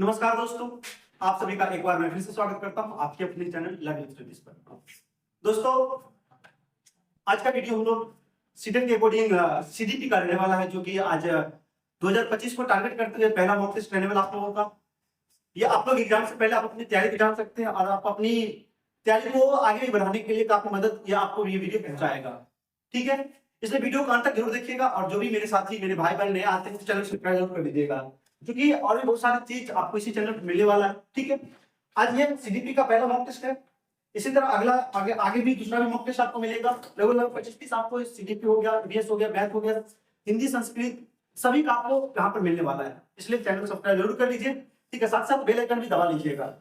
नमस्कार दोस्तों, आप सभी का एक बार मैं फिर से स्वागत करता हूं आपके अपने चैनल लर्निंग स्टडीज पर। दोस्तों, आज का वीडियो हम लोग सीटेट के अकॉर्डिंग सीडीपी का रहने वाला है, जो कि आज 2025 को टारगेट करते हुए पहला मॉक टेस्ट रहने वाला आप लोगों का। ये आप लोग एग्जाम से पहले आप अपनी तैयारी भी जान सकते हैं और आप अपनी तैयारी को आगे भी बढ़ाने के लिए काफी मदद या आपको ये वीडियो पहुंचाएगा। ठीक है, इसलिए वीडियो को अंत तक जरूर देखिएगा और जो भी मेरे साथी मेरे भाई बहन नए आते हैं तो चैनल सब्सक्राइब जरूर कर दीजिएगा, क्योंकि और भी बहुत सारी चीज आपको इसी चैनल पर मिलने वाला है। ठीक है, आज ये सीडीपी का पहला मॉक टेस्ट है। इसी तरह अगला आगे भी दूसरा भी मॉक टेस्ट आपको मिलेगा। लगभग 25-30 आपको सीडीपी हो गया, बीएस हो गया, मैथ हो गया, हिंदी, संस्कृत सभी का आपको यहाँ पर मिलने वाला है। इसलिए चैनल को सब्सक्राइब जरूर कर लीजिए। ठीक है, साथ साथ बेल आइकन भी दबा लीजिएगा।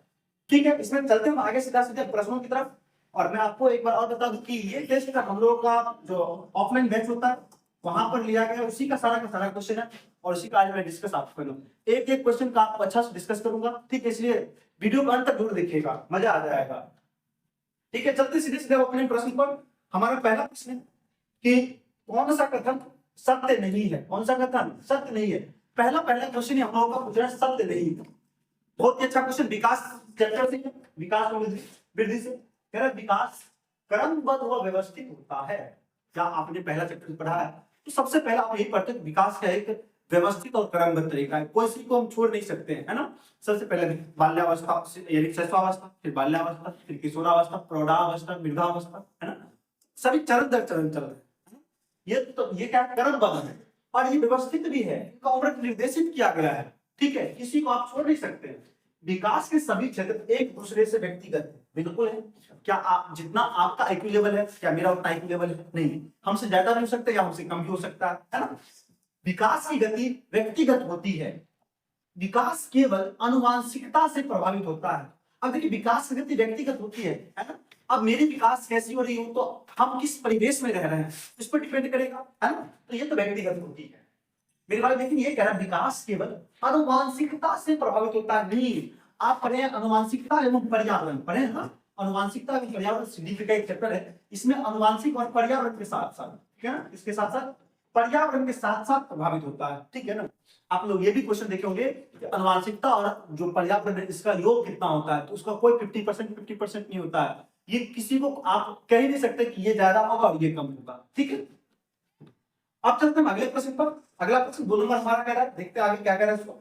ठीक है, इसमें चलते हैं आगे सीधा सीधे प्रश्नों की तरफ। और मैं आपको एक बार और बता दूं कि ये टेस्ट का हम लोगों का जो ऑफलाइन बैच होता है वहां पर लिया गया, उसी का सारा क्वेश्चन है और उसी का आज मैं डिस्कस आपको करूंगा। एक एक क्वेश्चन का आपको अच्छा से डिस्कस करूंगा। ठीक है, इसलिए वीडियो को अंत तक जरूर देखिएगा, मजा आ जाएगा। ठीक है, चलते सीधे सीधे अपने प्रश्न पर। हमारा पहला प्रश्न है कि कौन सा कथन सत्य नहीं है। कौन सा कथन सत्य नहीं है? पहला क्वेश्चन हम लोगों का पूछ रहा है सत्य नहीं। बहुत ही अच्छा क्वेश्चन, विकास चैप्टर से, विकास और वृद्धि से। कह रहा है विकास क्रमबद्ध व व्यवस्थित होता है। क्या आपने पहला चैप्टर पढ़ा है? तो सबसे पहला आप यही पढ़ते हैं, विकास का एक व्यवस्थित और क्रमबद्ध तरीका है, कोई सी को हम छोड़ नहीं सकते हैं, है ना। सबसे पहले बाल्यावस्था यानी शैशवावस्था, फिर बाल्यावस्था, फिर किशोरावस्था, प्रौढ़ावस्था, वृद्धावस्था, है ना। सभी चरण दर चरण चल रहे हैं। ये क्या क्रमबद्ध है और ये व्यवस्थित भी है, इनका उम्र निर्देशित किया गया है। ठीक है, किसी को आप छोड़ नहीं सकते। विकास के सभी क्षेत्र एक दूसरे से व्यक्तिगत बिल्कुल है। क्या आप जितना आपका आईक्यू लेवल है, क्या मेरा उतना आईक्यू लेवल है? नहीं, हमसे ज्यादा भी हो सकता है या हमसे कम भी हो सकता है ना। विकास की गति व्यक्तिगत होती है, विकास केवल आनुवांशिकता से प्रभावित होता है। अब देखिए, विकास की गति व्यक्तिगत होती है ना। अब मेरी विकास कैसी हो रही हो तो हम किस परिवेश में रह रहे हैं इस पर डिपेंड करेगा, है ना। तो ये तो व्यक्तिगत होती है मेरे वाले। लेकिन ये कह रहा है विकास केवल आनुवांशिकता से प्रभावित होता है। नहीं, आप पढ़े आनुवांशिकता एवं पर्यावरण पढ़े ना। आनुवांशिकता एवं पर्यावरण सीडीपी का एक चैप्टर है, इसमें आनुवांशिक और पर्यावरण के साथ साथ, ठीक है ना, इसके साथ साथ पर्यावरण के साथ साथ प्रभावित होता है। ठीक है ना। आप लोग ये भी क्वेश्चन देखे होंगे कि आनुवांशिकता और जो पर्यावरण है इसका योग कितना होता है, तो उसका कोई 50% नहीं होता है। ये किसी को आप कह ही नहीं सकते कि ये ज्यादा होगा और ये कम होगा। ठीक है, अब चलते हैं अगले प्रश्न पर। अगला प्रश्न 2 नंबर हमारा कह रहा है, देखते हैं आगे क्या कह रहा है इसको।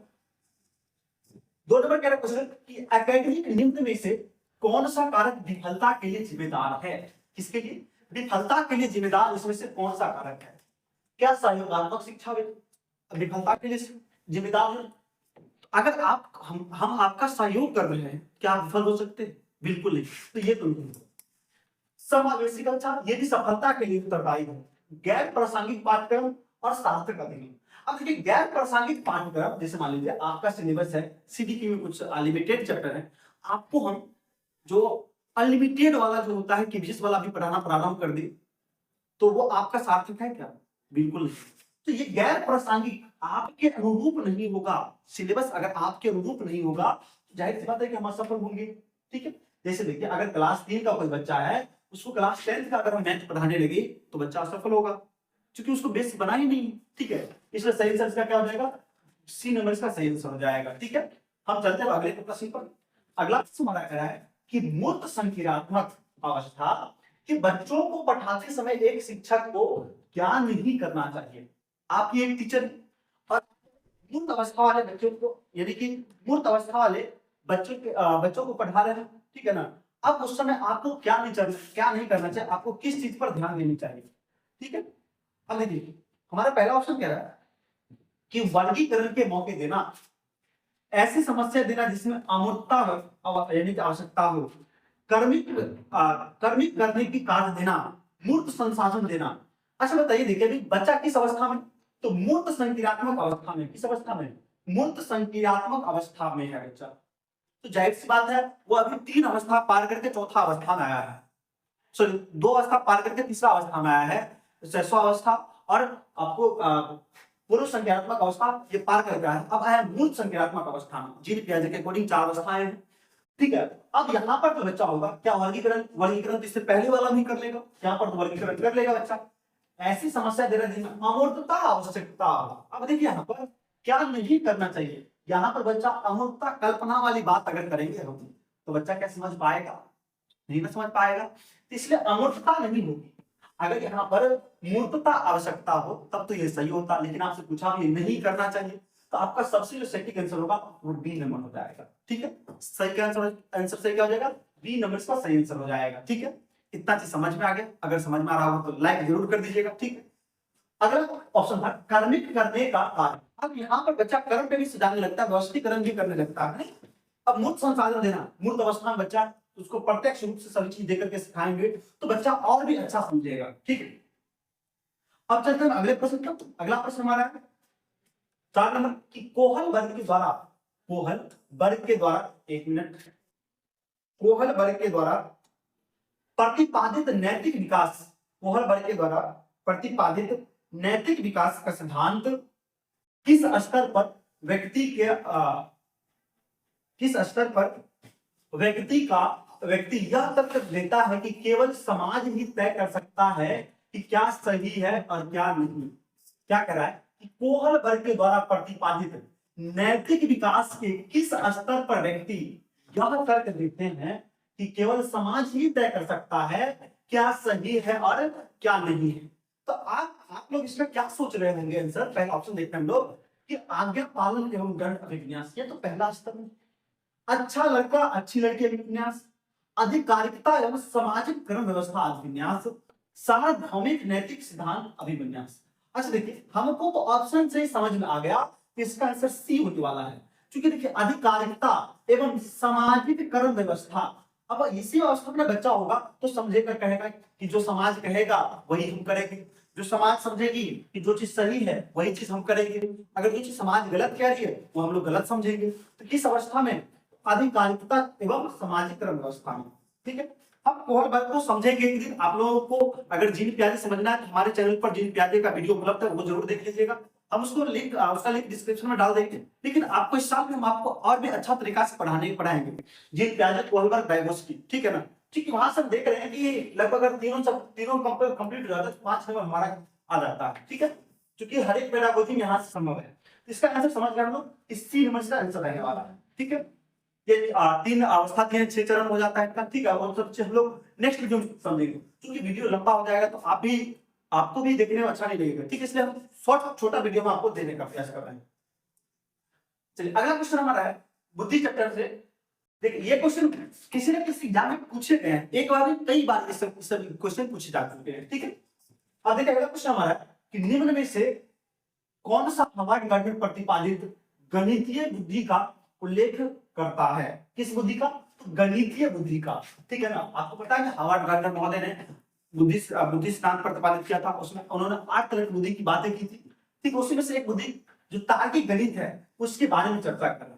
2 नंबर कह रहा है क्वेश्चन कि एकेडमिक निम्न में से कौन सा कारक विफलता के लिए जिम्मेदार है? किसके लिए? विफलता के लिए जिम्मेदार इसमें से कौन सा कारक है? क्या सहयोगात्मक शिक्षा विफलता के लिए जिम्मेदार है? अगर आप हम आपका सहयोग कर रहे हैं, क्या आप विफल हो सकते हैं? बिल्कुल नहीं। तो ये तो नहीं। समावेशी कक्षा ये भी सफलता के लिए उत्तरदायी है। गैर प्रासंगिक पाठ्यक्रम और सार्थक अधिगम। अब देखिए, गैर प्रासंगिक पाठ्यक्रम जैसे मान लीजिए आपका सिलेबस है, सीडीपी में कुछ लिमिटेड चैप्टर है, आपको हम जो अनलिमिटेड वाला जो होता है कि 20 वाला भी पढ़ाना प्रारंभ कर दे, तो वो आपका सार्थक है क्या? बिल्कुल नहीं। तो ये गैर प्रासंगिक आपके अनुरूप नहीं होगा। सिलेबस अगर आपके अनुरूप नहीं होगा तो जाहिर सी बात है कि हम असफल होंगे। ठीक है, जैसे देखिए, अगर क्लास 3 का कोई बच्चा है, उसको क्लास 10 का अगर हम मैथ पढ़ाने लगे तो बच्चा असफल होगा, क्योंकि उसको बेस बना ही नहीं। ठीक है, इसलिए सही आंसर का क्या हो जाएगा? सी नंबर इसका सही आंसर हो जाएगा। ठीक है, हम चलते हैं अगले प्रश्न पर। अगला प्रश्न हमारा कह रहा है कि मूर्त संक्रियात्मक अवस्था कि बच्चों को पढ़ाते समय एक शिक्षक को क्या नहीं करना चाहिए। आप ये एक टीचर और मूर्त अवस्था वाले बच्चों को, यानी कि मूर्त अवस्था वाले बच्चों को पढ़ा रहे हैं, ठीक है ना। अब उस समय आपको क्या नहीं करना चाहिए, आपको किस चीज पर ध्यान देनी चाहिए? ठीक है, अब देखिए, हमारा पहला ऑप्शन कह रहा है कि वर्गीकरण के मौके देना, ऐसी समस्या देना जिसमें अमूर्तता यानी कि आवश्यकता हो, कर्मिक करने की कार्य देना, मूर्त संसाधन देना। अच्छा बताइए, देखिए बच्चा किस अवस्था में? तो मूर्त संक्रियात्मक अवस्था में। किस अवस्था में? मूर्त संक्रियात्मक अवस्था में है बच्चा। तो जाहिर सी बात है वो अभी 3 अवस्था पार करके चौथा अवस्था में आया है, सॉरी 2 अवस्था पार करके तीसरा अवस्था में आया है, शैशवावस्था और आपको पूर्व संज्ञानात्मक अवस्था ये पार कर गया है। अब आया मूर्त संज्ञानात्मक अवस्था में। जीन पियाजे के अकॉर्डिंग 4 अवस्थाएं हैं। ठीक है, अब यहाँ पर जो बच्चा होगा, क्या वर्गीकरण तो इससे पहले वाला भी कर लेगा, यहाँ पर तो वर्गीकरण कर लेगा बच्चा। ऐसी समस्या दे रहे हैं अमूर्तता आवश्यकता। अब देखिए यहाँ पर क्या नहीं करना चाहिए, यहाँ पर बच्चा अमूर्तता कल्पना वाली बात अगर करेंगे हम, तो बच्चा क्या समझ पाएगा? नहीं ना समझ पाएगा। तो इसलिए अमूर्तता नहीं होगी। अगर यहाँ पर मूर्तता आवश्यकता हो तब तो ये सही होता, लेकिन आपसे पूछा भी नहीं करना चाहिए, तो आपका सबसे जो सटीक आंसर होगा वो बी नंबर हो जाएगा। ठीक है, सही का आंसर सही क्या हो जाएगा? बी नंबर का सही आंसर हो जाएगा। ठीक है, इतना चीज समझ में आ गया? अगर समझ में आ रहा हो तो लाइक जरूर कर दीजिएगा। ठीक है, अगला ऑप्शन था कर्मिक करने का कार्य। अब यहाँ पर बच्चा कर्म पे भी सुधारने लगता है, व्यवस्थीकरण भी करने लगता है। अब मूर्त संसाधन देना, मूर्त अवस्था में बच्चा उसको प्रत्यक्ष रूप से सभी चीज देकर के सिखाएंगे तो बच्चा और भी अच्छा समझेगा। ठीक है, अब चलते हैं अगले प्रश्न पर। अगला प्रश्न हमारा है 4 नंबर की कोहल वर्ग के द्वारा, कोहल वर्ग के द्वारा, एक मिनट, कोहल वर्ग के द्वारा प्रतिपादित नैतिक विकास, कोहल वर्ग के द्वारा प्रतिपादित नैतिक विकास का सिद्धांत किस स्तर पर व्यक्ति के किस स्तर पर व्यक्ति यह तर्क देता है कि केवल समाज ही तय कर सकता है कि क्या सही है और क्या नहीं। क्या कह रहा है कि कोहल वर्ग के द्वारा प्रतिपादित नैतिक विकास के किस स्तर पर व्यक्ति यह तर्क देते हैं कि केवल समाज ही तय कर सकता है क्या सही है और क्या नहीं है। तो आप लोग इसमें क्या सोच रहे होंगे आंसर? पहला ऑप्शन देखते हैं हम लोग कि आज्ञा पालन एवं दंड अभिविन्यास, ये तो पहला स्तर है। अच्छा लड़का अच्छी लड़की अभिविन्यास, अधिकारिकता एवं सामाजिक क्रम व्यवस्था अभिविन्यास, सार्वभौमिक नैतिक सिद्धांत अभिविन्यास। अच्छा देखिए, हमको तो ऑप्शन से ही समझ में आ गया कि इसका आंसर सी होने वाला है, क्योंकि देखिए अधिकारिकता एवं सामाजिक क्रम व्यवस्था, अब इसी व्यवस्था में बच्चा होगा तो समझेगा, कहेगा कि जो समाज कहेगा वही हम करेंगे, जो समाज समझेगी कि जो चीज सही है वही चीज हम करेंगे, अगर जो चीज समाज गलत कह रही है वो हम लोग गलत समझेंगे। तो किस अवस्था में? अधिकारिकता एवं सामाजिक क्रम व्यवस्था में। ठीक है, हम कोहल वर्ग को समझेंगे एक दिन। आप लोगों को अगर जीन प्याजे समझना है तो हमारे चैनल पर जीन प्याजे का वीडियो उपलब्ध है, वो जरूर देख लीजिएगा। हम उसको उसका लिंक डिस्क्रिप्शन में डाल देंगे। लेकिन आपको इस साल में हम आपको और भी अच्छा तरीका से पढ़ाएंगे जीन प्याजे, कोहल वर्ग, डायगोस्की। ठीक है ना? ठीक है, वहां से हम देख रहे हैं कि लगभग अगर तीनों कंप्लीट हो जाता है तो 5 नंबर हमारा आ जाता है। ठीक है, क्योंकि हर एक पेडागोजी में यहाँ से संभव है। इसका आंसर समझ गए हम लोग, इस सी नंबर का आंसर रहने वाला है। ठीक है, ये 3 अवस्था के 6 चरण हो जाता है। ठीक है, और सब हम लोग नेक्स्ट वीडियो में समझेंगे, क्योंकि वीडियो लंबा हो जाएगा तो आपको भी देखने में अच्छा नहीं लगेगा। ठीक है, इसलिए हम छोटा वीडियो में आपको देने का प्रयास कर रहे हैं। चलिए अगला क्वेश्चन हमारा है बुद्धि चैप्टर से। देखिए ये क्वेश्चन किसी न किसी एग्जाम में पूछे गए हैं, एक बार नहीं कई बार इस क्वेश्चन पूछे जा चुके हैं। ठीक है, अब देखिए अगला क्वेश्चन हमारा है कि निम्न में से कौन सा हार्वर्ड गार्डनर प्रतिपादित गणितीय बुद्धि का उल्लेख करता है? किस बुद्धि का? गणितीय बुद्धि का। ठीक है ना? आपको पता है हार्वर्ड गार्डनर महोदय ने बुद्धि सिद्धांत प्रतिपादित किया था, उसमें उन्होंने 8 तरह की बुद्धि की बातें की थी। ठीक, उसी में से एक बुद्धि जो तार्किक गणित है उसके बारे में चर्चा कर रहे हैं।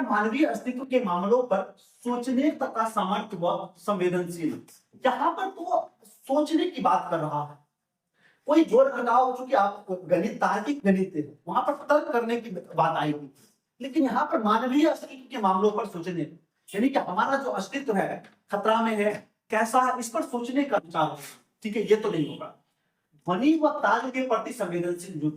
मानवीय अस्तित्व के मामलों पर सोचने तथा सामर्थ्य व संवेदनशील, यहाँ पर तो सोचने की बात कर रहा है। कोई जोर लगाओ चूंकि आप गणित तार्किक गणित है, वहां पर तर्क करने की बात आएगी, लेकिन यहाँ पर मानवीय अस्तित्व के मामलों पर सोचने, यानी कि हमारा जो अस्तित्व है खतरा में है, कैसा है, इस पर सोचने का विचार होगा। ठीक है, ये तो नहीं होगा। ध्वनि व ताल के प्रति संवेदनशील जो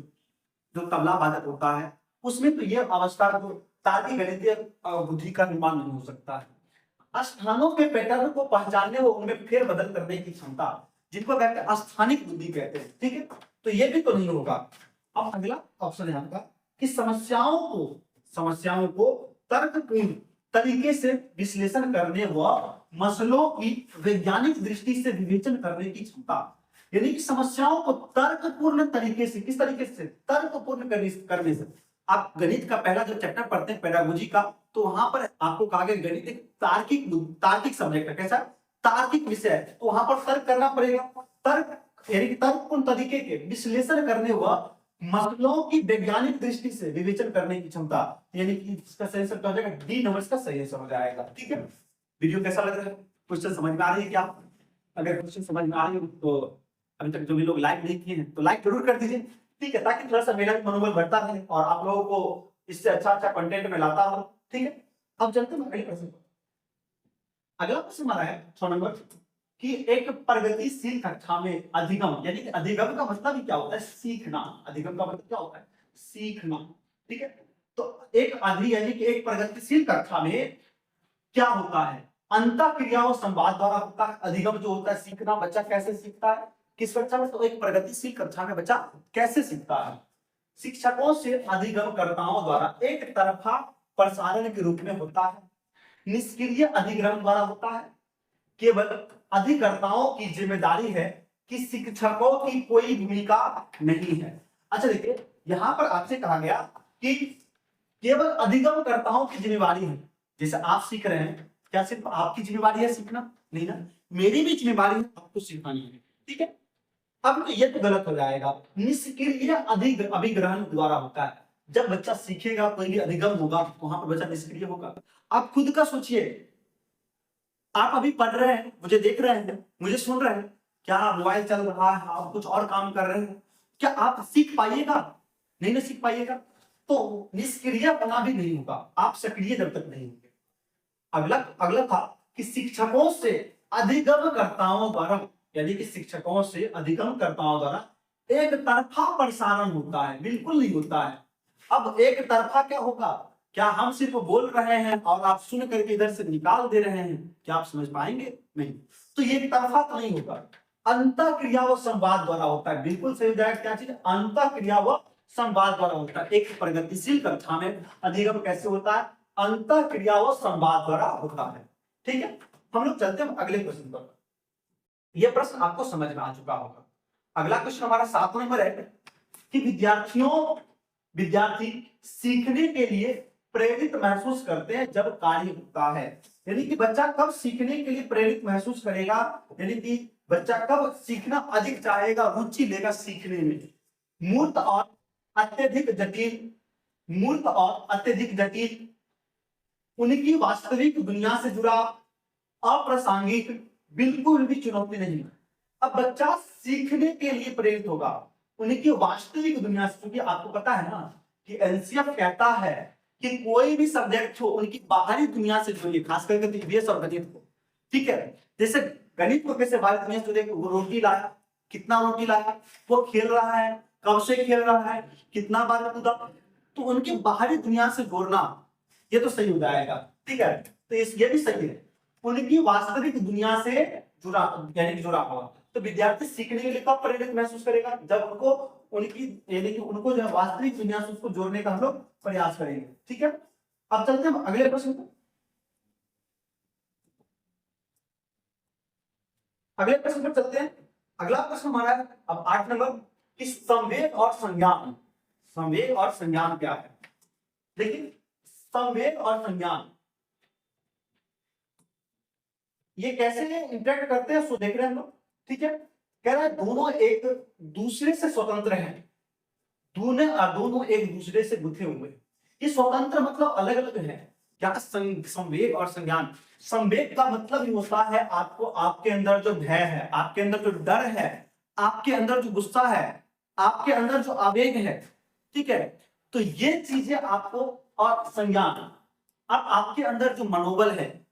तबला वादक होता है उसमें तो यह अवस्था जो तार्किक गणितीय बुद्धि का निर्माण नहीं हो सकता है। स्थानों के पैटर्न को पहचानने व उनमें फेरबदल करने की क्षमता, जिनको कहते हैं स्थानिक बुद्धि कहते हैं। ठीक है, तो ये भी तो नहीं होगा। अब अगला ऑप्शन है आपका कि समस्याओं को तर्कपूर्ण तरीके से विश्लेषण करने व मसलों की वैज्ञानिक दृष्टि से विवेचन करने की क्षमता, यानी कि समस्याओं को तर्कपूर्ण तरीके से, किस तरीके से? तर्कपूर्ण करने से। आप गणित का पहला जो चैप्टर पढ़ते हैं पेडागोजी का, तो वहां पर आपको कहा गया गणित एक तार्किक सब्जेक्ट है। कैसा? तार्किक विषय है, तो वहां पर तर्क करना पड़ेगा। तर्क यानी कि तर्कपूर्ण तरीके के विश्लेषण करने व मसलों की वैज्ञानिक दृष्टि से विवेचन करने की क्षमता, यानी कि इसका सही आंसर क्या हो जाएगा? डी नंबर का सही आंसर हो जाएगा। ठीक है, वीडियो कैसा लग रहा है? क्वेश्चन समझ में आ रही है क्या? अगर क्वेश्चन समझ में आ रही हो तो अभी तक जो भी लोग लाइक नहीं किए हैं तो लाइक जरूर कर दीजिए। ठीक है, ताकि थोड़ा सा मेरा भी मनोबल बढ़ता रहे और आप लोगों को इससे अच्छा कंटेंट में लाता हूं। ठीक है, अब चलते हैं अगले प्रश्न पर। अगला प्रश्न हमारा है 6 नंबर कि एक प्रगतिशील कक्षा में अधिगम, यानी कि अधिगम का मतलब क्या होता है? सीखना। अधिगम का मतलब क्या होता है? सीखना। ठीक है, तो एक अधि यानी कि एक प्रगतिशील कक्षा में क्या होता है, अंतः क्रिया और संवाद द्वारा होता है। अधिगम जो होता है सीखना, बच्चा कैसे सीखता है किस कक्षा में, तो एक प्रगतिशील कक्षा में बच्चा कैसे सीखता है, शिक्षकों से अधिगमकर्ताओं द्वारा एक तरफा प्रसारण के रूप में होता है। निष्क्रिय अधिग्रहण द्वारा होता है, केवल अधिकर्ताओं की जिम्मेदारी है कि शिक्षकों की कोई भूमिका नहीं है। अच्छा देखिए यहां पर आपसे कहा गया कि केवल अधिगमकर्ताओं की जिम्मेदारी है। जैसे आप सीख रहे हैं, क्या सिर्फ आपकी जिम्मेदारी है सीखना? नहीं ना, मेरी भी जिम्मेदारी है आपको सिखानी है, ठीक है। अब ये तो गलत हो जाएगा, निष्क्रिय अभिग्रहण द्वारा होता है। जब बच्चा सीखेगा कोई भी अधिगम होगा वहां पर बच्चा निष्क्रिय होगा। आप खुद का सोचिए, आप अभी पढ़ रहे हैं, मुझे देख रहे हैं, मुझे सुन रहे हैं, क्या मोबाइल चल रहा है, आप कुछ और काम कर रहे हैं, क्या आप सीख पाइएगा? नहीं ना सीख पाइएगा, तो निष्क्रिय होना भी नहीं होगा, आप सक्रिय जब तक नहीं होंगे। अगला अगला था कि शिक्षकों से अधिगमकर्ताओं द्वारा, यानी कि शिक्षकों से अधिगमकर्ताओं द्वारा एक तरफा प्रसारण होता है, बिल्कुल नहीं होता है। अब एक तरफा क्या होगा, क्या हम सिर्फ बोल रहे हैं और आप सुन करके इधर से निकाल दे रहे हैं, क्या आप समझ पाएंगे? नहीं, तो ये एक तरफा तो नहीं होगा। अंतः क्रिया व संवाद द्वारा होता है, बिल्कुल सही हो जाएगा। क्या चीज? अंतः क्रिया व संवाद द्वारा होता है। एक प्रगतिशील कक्षा में अधिगम कैसे होता है? अंतः क्रिया व संवाद द्वारा होता है, ठीक है। हम लोग चलते हैं अगले क्वेश्चन पर। यह प्रश्न आपको समझ में आ चुका होगा। अगला क्वेश्चन हमारा 7 नंबर है कि विद्यार्थी सीखने के लिए प्रेरित महसूस करते हैं जब कार्य होता है। यानी कि बच्चा कब सीखने के लिए प्रेरित महसूस करेगा, यानी कि बच्चा कब सीखना अधिक चाहेगा, रुचि लेगा सीखने में। मूर्त और अत्यधिक जटिल, उनकी वास्तविक दुनिया से जुड़ा, अप्रासंगिक, बिल्कुल भी चुनौती नहीं। अब बच्चा सीखने के लिए प्रेरित होगा उनकी वास्तविक दुनिया से, क्योंकि आपको पता है ना कि एनसीएफ कहता है कि कोई भी सब्जेक्ट हो उनकी बाहरी दुनिया से जुड़िए, खास करके ईवीएस और गणित को, ठीक है। जैसे गणित को कैसे बाहरी दुनिया से जुड़े, वो रोटी लाया, कितना रोटी लाया, वो खेल रहा है, कब से खेल रहा है, कितना बार कूदा, तो उनकी बाहरी दुनिया से जोड़ना ये तो सही हो जाएगा, ठीक है। तो ये भी सही है, उनकी वास्तविक दुनिया से जुड़ा, यानी कि जुड़ा हुआ। तो विद्यार्थी सीखने के लिए कब प्रेरित महसूस करेगा, जब उनको उनकी यानी कि उनको जो वास्तविक दुनिया से उसको जोड़ने का हम लोग प्रयास करेंगे, ठीक है। अब चलते हैं अगले प्रश्न पर। अगले प्रश्न पर चलते हैं। अगला प्रश्न हमारा है अब 8 नंबर कि संवेग और संज्ञान क्या है। देखिए संवेग और संज्ञान ये कैसे इंटरेक्ट करते हैं, सो देख रहे हैं हम लोग, ठीक है। कह रहा है दोनों एक दूसरे से स्वतंत्र हैं, दोनों एक दूसरे से गुथे हुए। ये स्वतंत्र मतलब अलग अलग है। क्या संवेग और संज्ञान, संवेग का मतलब ही होता है आपको, आपके अंदर जो भय है, आपके अंदर जो डर है, आपके अंदर जो गुस्सा है, आपके अंदर जो आवेग है, ठीक है, तो ये चीजें आपको, और संज्ञान अब आपके अंदर जो मनोबल है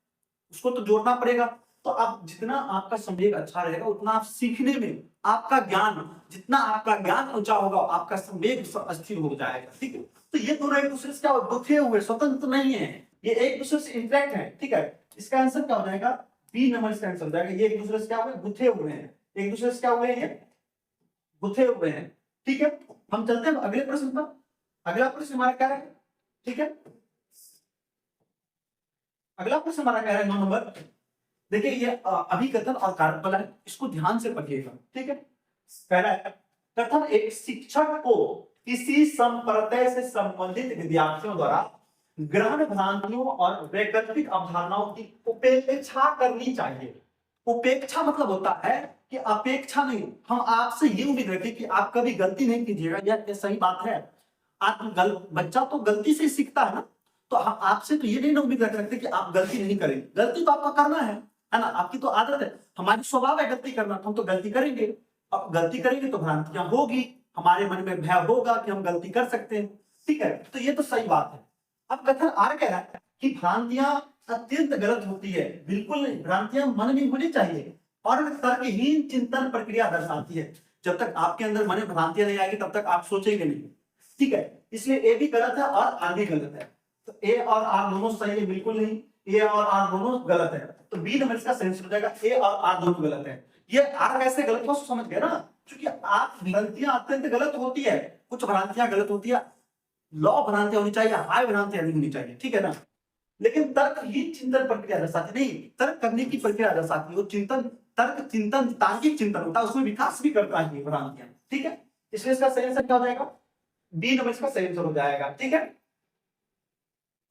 उसको तो जोड़ना पड़ेगा। तो आप जितना आपका संवेग अच्छा रहेगा उतना आप सीखने में, आपका ज्ञान, जितना आपका ज्ञान ऊंचा होगा आपका संवेग स्थिर हो जाएगा, ठीक है। तो ये दोनों एक दूसरे से क्या गुथे हुए, स्वतंत्र नहीं है, ये एक दूसरे से इंटरेक्ट है, ठीक है। इसका आंसर क्या हो जाएगा? बी नंबर इसका आंसर हो जाएगा। ये एक दूसरे से क्या हुए, गुथे हुए हैं, एक दूसरे से क्या हुए हैं, गुथे हुए हैं, ठीक है। हम चलते हैं अगले प्रश्न पर। अगला प्रश्न हमारा क्या है, ठीक है, अगला प्रश्न हमारा क्या है 9 नंबर। देखिए ये अभिकथन और कारकफल है, इसको ध्यान से पढ़िएगा, ठीक है। कह रहा है कथन एक शिक्षक को किसी संप्रदाय से संबंधित विद्यार्थियों द्वारा ग्रहण भ्रांतियों और वैकल्पिक अवधारणाओं की उपेक्षा करनी चाहिए। उपेक्षा मतलब होता है कि अपेक्षा नहीं, हम आपसे ये उम्मीद रखें कि आप कभी गलती नहीं कीजिएगा, यह सही बात है। बच्चा तो गलती से सीखता है ना, तो हम आपसे तो ये नहीं उम्मीद रख सकते कि आप गलती नहीं करेंगे, गलती तो आपका करना है ना, आपकी तो आदत है, हमारी स्वभाव है गलती करना, हम तो गलती करेंगे। अब गलती करेंगे तो भ्रांतियां होगी, हमारे मन में भय होगा कि हम गलती कर सकते हैं, ठीक है, तो ये तो सही बात है। अब कथन आर कह रहा है कि भ्रांतियां अत्यंत गलत होती है, बिल्कुल नहीं, भ्रांतियां मन में होनी चाहिए और तर्कहीन चिंतन प्रक्रिया दर्शाती है। जब तक आपके अंदर मन में भ्रांतियां नहीं आएगी तब तक आप सोचेंगे नहीं, ठीक है। इसलिए ए भी गलत है और आर भी गलत है। तो ए और आर दोनों सही है? बिल्कुल नहीं, ए और आर दोनों गलत है। तो बी नंबर इसका सही हो जाएगा, ए और आर दोनों गलत है। ये आर कैसे गलत हुआ समझ गए ना, क्योंकि आप भ्रांतियां अत्यंत गलत होती है, कुछ भ्रांतियां गलत होती है, लॉ भ्रांतियां होनी चाहिए, हाई भ्रांतियां नहीं होनी चाहिए, ठीक है ना। लेकिन तर्क ही चिंतन प्रक्रिया दर्शाती नहीं, तर्क करने की प्रक्रिया दर्शाती है, वो चिंतन, तर्क चिंतन तार्किक चिंतन होता है, उसमें विकास भी करता है भ्रांतियां, ठीक है। इसलिए इसका सही आंसर क्या हो जाएगा? बी नंबर इसका सही आंसर हो जाएगा, ठीक है।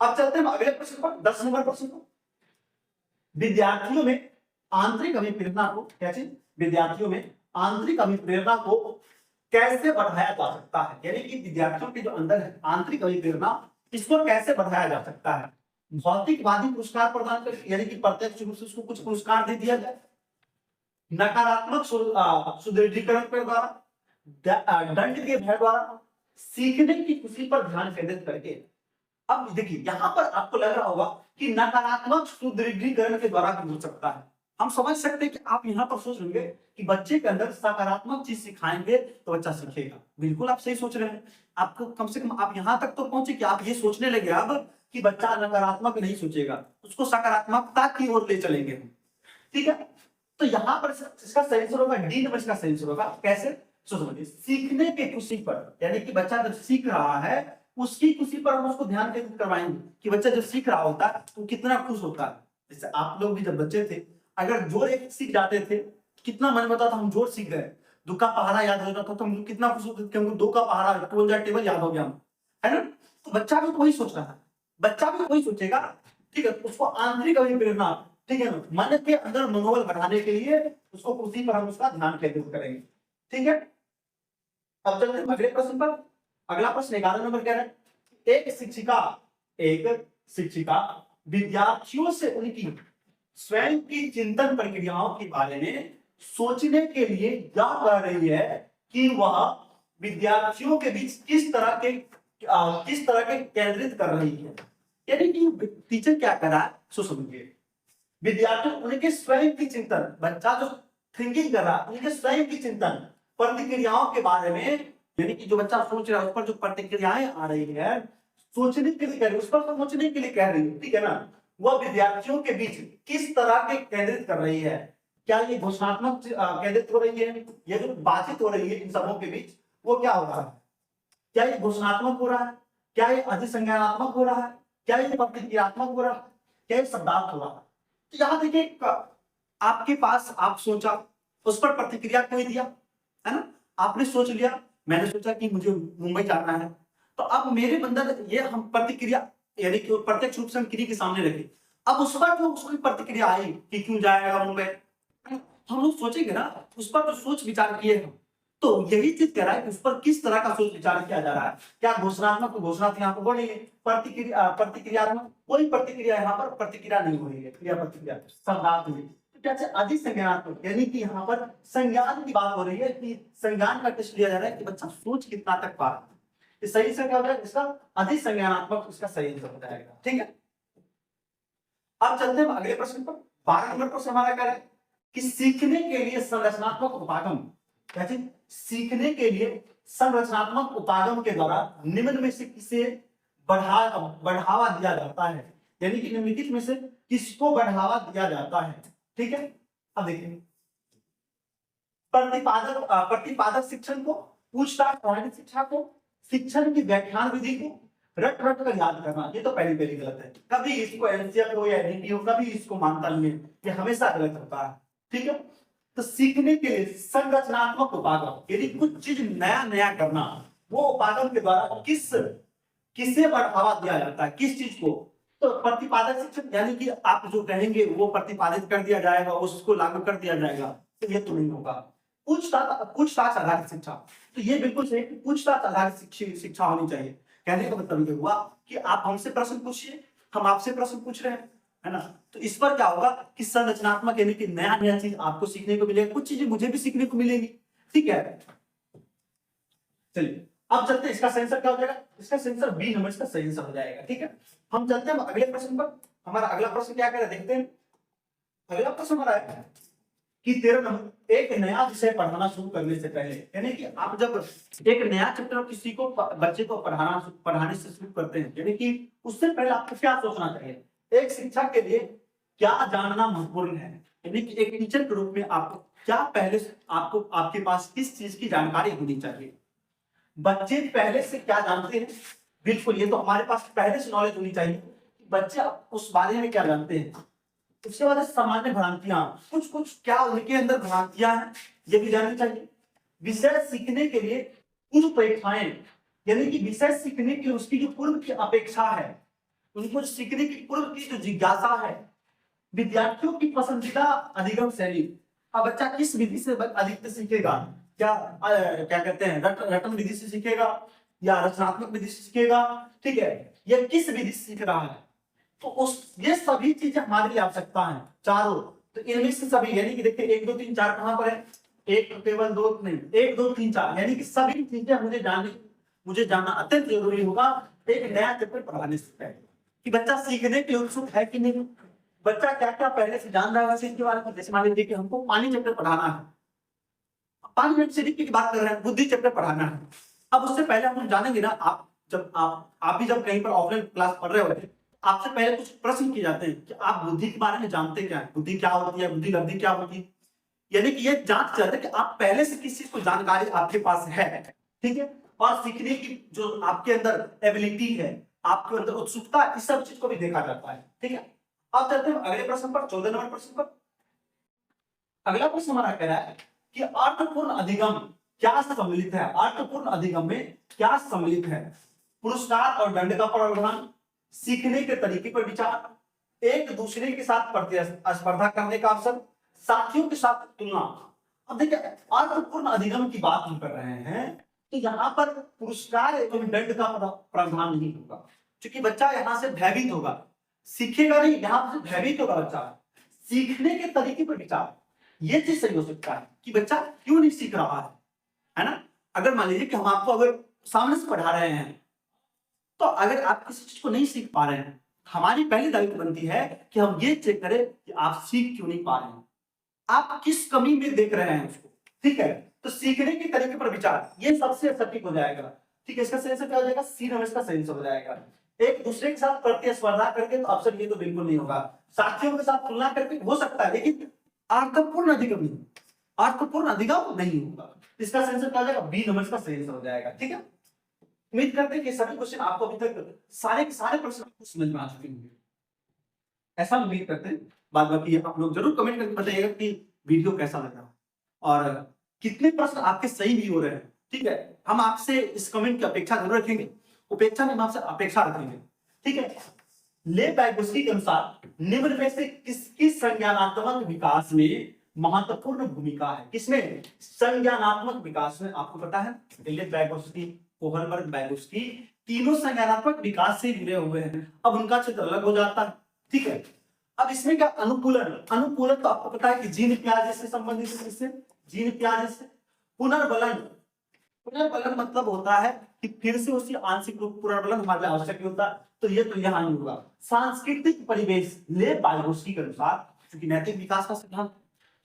अब चलते हैं अगले प्रश्न पर, 10 नंबर प्रश्न को। विद्यार्थियों में आंतरिक अभिप्रेरणा को कैसे, विद्यार्थियों में आंतरिक अभिप्रेरणा को कैसे बढ़ाया जा सकता है, यानी कि विद्यार्थियों के जो अंदर है आंतरिक अभिप्रेरणा, इसको कैसे बढ़ाया जा सकता है? भौतिकवादी पुरस्कार प्रदान कर, यानी कि प्रत्यक्ष रूप से उसको कुछ पुरस्कार दे दिया जाए, नकारात्मक सुदृढ़ीकरण के द्वारा, दंड के भय द्वारा, सीखने की खुशी पर ध्यान केंद्रित करके। अब देखिए यहां पर आपको लग रहा होगा कि नकारात्मक सुदृढ़ीकरण के द्वारा भी हो सकता है। हम समझ सकते हैं कि आप यहाँ पर सोच लेंगे कि बच्चे के अंदर सकारात्मक चीज सिखाएंगे तो बच्चा सीखेगा। बिल्कुल आप सही सोच रहे हैं। आपको कम से कम आप यहाँ तक तो पहुंचे कि आप ये सोचने लगे अब कि बच्चा नकारात्मक नहीं सोचेगा, उसको सकारात्मकता की ओर ले चलेंगे हम, ठीक है। तो यहाँ पर इसका सही आंसर होगा डी नंबर इसका सही आंसर होगा। कैसे? समझिए, सीखने की खुशी पर, यानी कि बच्चा जब सीख रहा है उसकी खुशी पर हम उसको ध्यान केंद्रित करवाएंगे कि बच्चा जब सीख रहा होता है तो कितना खुश होता है। जैसे आप लोग भी जब बच्चे थे, अगर जोर एक सीख जाते थे, कितना मन होता था हम जोर सीख गए, दो का पहाड़ा याद हो जाता था तो हम कितना खुश होते थे, हमको दो का पहाड़ा टेबल याद हो गया, है ना। तो बच्चा भी तो वही सोच रहा है, बच्चा भी वही सोचेगा, ठीक है। उसको आंतरिक अभिप्रेरणा, ठीक है ना, मन के अंदर मनोबल बढ़ाने के लिए उसको उसी पर हम उसका ध्यान केंद्रित करेंगे, ठीक है। अब चलते हैं अगले प्रश्न पर। अगला प्रश्न 11 नंबर कह रहा है, एक शिक्षिका विद्यार्थियों से उनकी स्वयं की चिंतन प्रक्रियाओं के बारे में सोचने के लिए क्या कर रही है कि वह विद्यार्थियों के बीच किस तरह के केंद्रित कर रही है। यानी कि टीचर क्या कर रहा है, सो समझिए, विद्यार्थी उनके स्वयं की चिंतन, बच्चा जो थिंकिंग कर रहा है उनके स्वयं की चिंतन प्रतिक्रियाओं के बारे में, यानी कि जो बच्चा सोच रहा है उस पर जो प्रतिक्रियाएं आ रही है, सोचने के लिए कह रही है, उस पर सोचने के लिए कह रही है, ठीक है ना। वह विद्यार्थियों के बीच किस तरह के केंद्रित कर रही है, क्या ये घोषणात्मक केंद्रित हो रही है, ये जो बातचीत हो रही है इन सबों के बीच वो क्या हो रहा है, क्या ये घोषणात्मक हो रहा है, क्या ये अधिसंज्ञानात्मक हो रहा है, क्या ये प्रतिक्रियात्मक हो रहा है, क्या ये शब्दार्थ हो रहा है। तो यहाँ देखिए, आपके पास आप सोचा, उस पर प्रतिक्रिया कोई दिया, है ना, आपने सोच लिया, मैंने सोचा कि मुझे मुंबई जाना है, तो अब मेरे अंदर ये हम प्रतिक्रिया, यानी कि प्रत्यक्ष रूप से हम किसी के सामने रखे, अब उस पर जो उसकी प्रतिक्रिया आई कि क्यों जाएगा मुंबई, हम लोग सोचेंगे ना, उस पर जो सोच विचार किए हम, तो यही चीज कह रहा है कि उस पर किस तरह का सोच विचार किया जा रहा है। क्या घोषणात्मक घोषणा यहाँ पर बोली है, प्रतिक्रियात्मक कोई प्रतिक्रिया यहाँ पर प्रतिक्रिया नहीं हो रही है, क्रिया प्रतिक्रिया शब्दार्थ में। कैसे अधिसंज्ञानात्मक, यानी कि यहाँ पर संज्ञान की बात हो रही है कि संज्ञान का टेस्ट लिया जा रहा है कि बच्चा सोच कितना तक पा रहा है। सही से क्या हो जाएगा, इसका अधिसंज्ञानात्मक इसका सही आंसर हो जाएगा, ठीक है। अब चलते हैं अगले प्रश्न पर। 12 नंबर प्रश्न हमारा क्या है कि सीखने के लिए संरचनात्मक उपागम, कैसे सीखने के लिए संरचनात्मक उपागम के द्वारा निम्न में से किसे बढ़ावा दिया जाता है, यानी कि निम्नलिखित में से किसको बढ़ावा दिया जाता है, ठीक है। अब देखिए, प्रतिपादक शिक्षण को, पूछताछ आधारित शिक्षा को, शिक्षण की व्याख्यान विधि को रट रट कर याद करना, ये तो पहली गलत है। कभी इसको एनसीईआरटी हो या एनईटी हो, कभी इसको मानता नहीं है, ये हमेशा गलत होता है, ठीक है। तो सीखने के लिए संरचनात्मक उपागम, यदि कुछ चीज नया करना, वो उपागम के द्वारा किसे बढ़ावा दिया जाता है, किस चीज को, तो प्रतिपादक शिक्षण, यानी कि आप जो कहेंगे वो प्रतिपादित कर दिया जाएगा, उसको लागू कर दिया जाएगा, तो ये तो नहीं होगा। पूछताछ आधारित शिक्षा, तो ये बिल्कुल सही, पूछताछ आधारित शिक्षा होनी चाहिए। कहने का मतलब ये हुआ कि आप हमसे प्रश्न पूछिए, हम आपसे प्रश्न पूछ रहे हैं, है ना। तो इस पर क्या होगा कि संरचनात्मक, यानी कि नया चीज आपको सीखने को मिलेगा, कुछ चीजें मुझे भी सीखने को मिलेंगी, ठीक है। चलिए अब चलते हैं, इसका सही आंसर क्या हो जाएगा, इसका सही आंसर बी नंबर इसका सही आंसर हो जाएगा, ठीक है। हम चलते हैं अगले प्रश्न पर। हमारा अगला प्रश्न क्या कह रहा है, देखते हैं। अगला प्रश्न हमारा है कि 13 नंबर एक नया विषय पढ़ाना शुरू करने से पहले, यानी कि आप जब एक नया चैप्टर किसी को बच्चे को पढ़ाने से शुरू करते हैं, यानी कि उससे पहले आपको क्या सोचना चाहिए, एक शिक्षक के लिए क्या जानना महत्वपूर्ण है, यानी कि एक टीचर के रूप में आपको क्या पहले आपको आपके पास किस चीज की जानकारी होनी चाहिए। बच्चे पहले से क्या जानते हैं, बिल्कुल ये तो हमारे पास पहले से नॉलेज होनी चाहिए, बच्चे उस बारे में क्या जानते हैं। उसके बाद सामान्य भ्रांतियां, कुछ कुछ क्या उनके अंदर भ्रांतियां हैं, ये भी जाननी चाहिए। विषय सीखने के लिए पूर्व अपेक्षाएं, यानी कि विषय सीखने के लिए उसकी जो पूर्व की अपेक्षा है, उनको सीखने की पूर्व की जो जिज्ञासा है। विद्यार्थियों की पसंदीदा अधिगम शैली, अब बच्चा किस विधि से अधिकतर सीखेगा, क्या कहते हैं रटन विधि से सीखेगा या रचनात्मक विधि से सीखेगा, ठीक है, या किस विधि से सीख रहा है। तो उस ये सभी चीजें हमारे लिए आवश्यकता है चारों। तो इनमें से सभी, यानी कि देखिए 1 2 3 4 कहां पर है, एक केवल दो नहीं, 1 2 3 4, यानी कि सभी चीजें मुझे जानना अत्यंत जरूरी होगा एक नया चैप्टर पढ़ाने से पहले, कि बच्चा सीखने के लिए उत्सुक है कि नहीं, बच्चा क्या क्या पहले से जान रहा है इसके बारे में। जैसे मान लीजिए कि हमको पानी चैप्टर पढ़ाना है, 5 मिनट से की बात कर रहे हैं, बुद्धि चैप्टर पढ़ाना है। अब उससे पहले हम जानेंगे ना, आप भी जब कहीं पर ऑफलाइन क्लास पढ़ रहे होते हैं, आपसे पहले कुछ प्रश्न किए जाते हैं कि आप बुद्धि के बारे में जानते क्या है, बुद्धि क्या होती है, बुद्धि लब्धि क्या होती है, यानी कि ये जांच जाता है कि आप पहले से किस चीज को जानकारी आपके पास है, ठीक है। और सीखने की जो आपके अंदर एबिलिटी है, आपके अंदर उत्सुकता, इस सब चीज को भी देखा जाता है, ठीक है। अब चलते हैं अगले प्रश्न पर, 14 नंबर प्रश्न पर। अगला प्रश्न हमारा कह रहा है कि अर्थपूर्ण अधिगम क्या सम्मिलित है, अर्थपूर्ण अधिगम में क्या सम्मिलित है। पुरस्कार और दंड का प्रावधान, सीखने के तरीके पर विचार, एक दूसरे के साथ प्रतिस्पर्धा करने का अवसर, साथियों के साथ तुलना। अब देखिए अर्थपूर्ण अधिगम की बात हम कर रहे हैं, तो यहाँ पर पुरस्कार एवं दंड का प्रावधान नहीं होगा, क्योंकि बच्चा यहाँ से भयभीत होगा, सीखेगा नहीं, यहाँ से भयभीत होगा बच्चा। सीखने के तरीके पर विचार, ये चीज सही हो सकता है कि बच्चा क्यों नहीं सीख रहा है ना। अगर मान लीजिए कि हम आपको अगर सामने से पढ़ा रहे हैं, तो अगर आप किसी चीज को नहीं सीख पा रहे हैं, हमारी पहली दायित्व बनती है कि हम ये चेक करें कि आप सीख क्यों नहीं पा रहे हैं, आप किस कमी में देख रहे हैं उसको, ठीक है। तो सीखने के तरीके पर विचार, ये सबसे सटीक हो जाएगा, ठीक है। इसका सही आंसर क्या हो जाएगा, सी नंबर इसका सही आंसर हो जाएगा। एक दूसरे के साथ प्रतिस्पर्धा करके, तो अवसर ये तो बिल्कुल नहीं होगा। साथियों के साथ तुलना करके हो सकता है, लेकिन अर्थपूर्ण अधिगम नहीं, अर्थपूर्ण अधिगम नहीं होगा। इसका सही आंसर क्या हो जाएगा, बी नंबर इसका सही आंसर हो जाएगा, ठीक है। उम्मीद करते हैं कि सभी क्वेश्चन आपको अभी तक सारे के सारे प्रश्न आपको समझ में आ चुके होंगे, ऐसा उम्मीद करते हैं। बाद बाकी आप लोग जरूर कमेंट करके बताइएगा कि वीडियो कैसा लगा और कितने प्रश्न आपके सही भी हो रहे हैं, ठीक है। हम आपसे इस कमेंट की अपेक्षा जरूर रखेंगे, उपेक्षा नहीं, हम आपसे अपेक्षा रखेंगे, ठीक है। ले बैगोस्की के अनुसार निम्न में से किसकी संज्ञानात्मक विकास में महत्वपूर्ण भूमिका है, किसमें संज्ञानात्मक विकास में, आपको पता है ले बैगोस्की, कोहलबर्ग, बैगोस्की तीनों संज्ञानात्मक विकास से जुड़े हुए हैं। अब उनका क्षेत्र अलग हो जाता है, ठीक है। अब इसमें क्या अनुकूलन, अनुकूलन तो आपको पता है कि जीन प्याजे से संबंधित है, इससे जीन प्याजे से। पुनर्बलन, पुनर्बलन मतलब होता है कि फिर से उसी आंशिक रूप पुनर्बलन हमारे लिए आवश्यक होता है, तो ये तो यहाँ नहीं होगा। सांस्कृतिक परिवेश, ले बैगोस्की के अनुसार, क्योंकि नैतिक विकास का सिद्धांत,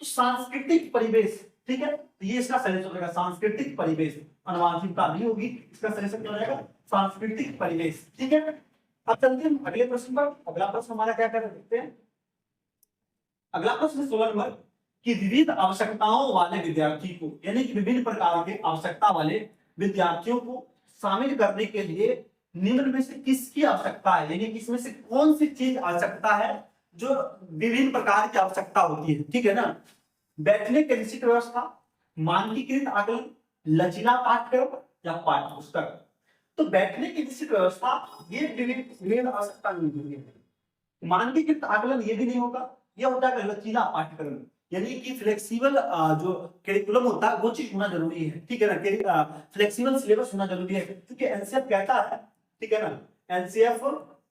तो सांस्कृतिक परिवेश, ठीक है, तो ये इसका सही हो जाएगा सांस्कृतिक परिवेश, अनुवांशिकता नहीं होगी, इसका सही क्या हो जाएगा सांस्कृतिक परिवेश, ठीक है। अब चलते हैं अगले प्रश्न पर। अगला प्रश्न हमारा क्या कर देखते हैं। अगला प्रश्न 16 नंबर कि विविध आवश्यकताओं वाले विद्यार्थी को, यानी कि विभिन्न प्रकार के आवश्यकता वाले विद्यार्थियों को शामिल करने के लिए निम्न में से किसकी आवश्यकता है, यानी इसमें से कौन सी चीज आवश्यकता है जो विभिन्न प्रकार की आवश्यकता होती है, ठीक है ना। बैठने की निश्चित व्यवस्था, मानकीकृत आकलन, लचीला पाठ्यक्रम या पाठ्य पुस्तक। तो बैठने की निश्चित व्यवस्था, ये विभिन्न आवश्यकता नहीं होगी। मानकीकृत आकलन ये भी नहीं होगा, यह होता है लचीला पाठ्यक्रम, यानी कि फ्लेक्सिबल जो करिकुलम होता है वो चीज होना जरूरी है, ठीक है ना। फ्लेक्सिबल सिलेबस होना जरूरी है, क्योंकि एनसीएफ कहता है, ठीक है ना, एनसीएफ